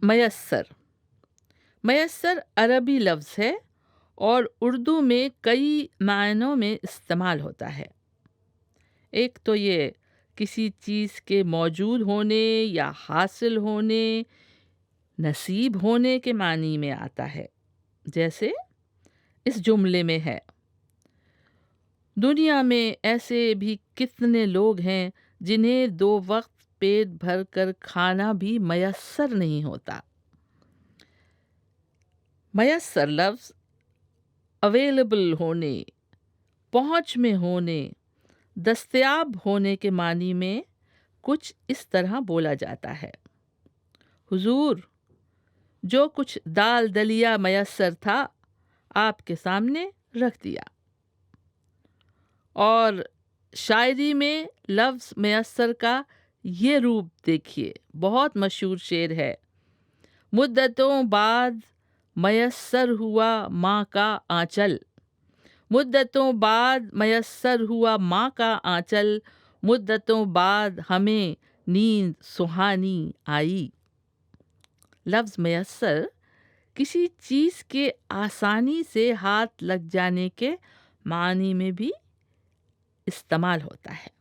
میسر میسر عربی لفظ ہے اور اردو میں کئی معنوں میں استعمال ہوتا ہے۔ ایک تو یہ کسی چیز کے موجود ہونے یا حاصل ہونے، نصیب ہونے کے معنی میں آتا ہے، جیسے اس جملے میں ہے: دنیا میں ایسے بھی کتنے لوگ ہیں جنہیں 2 وقت پیٹ بھر کر کھانا بھی میسر نہیں ہوتا۔ میسر لفظ اویلیبل ہونے، پہنچ میں ہونے، دستیاب ہونے کے معنی میں کچھ اس طرح بولا جاتا ہے: حضور، جو کچھ دال دلیا میسر تھا آپ کے سامنے رکھ دیا۔ اور شاعری میں لفظ میسر کا یہ روپ دیکھیے، بہت مشہور شعر ہے: مدتوں بعد میسر ہوا ماں کا آنچل، مدتوں بعد میسر ہوا ماں کا آنچل، مدتوں بعد ہمیں نیند سہانی آئی۔ لفظ میسر کسی چیز کے آسانی سے ہاتھ لگ جانے کے معنی میں بھی استعمال ہوتا ہے۔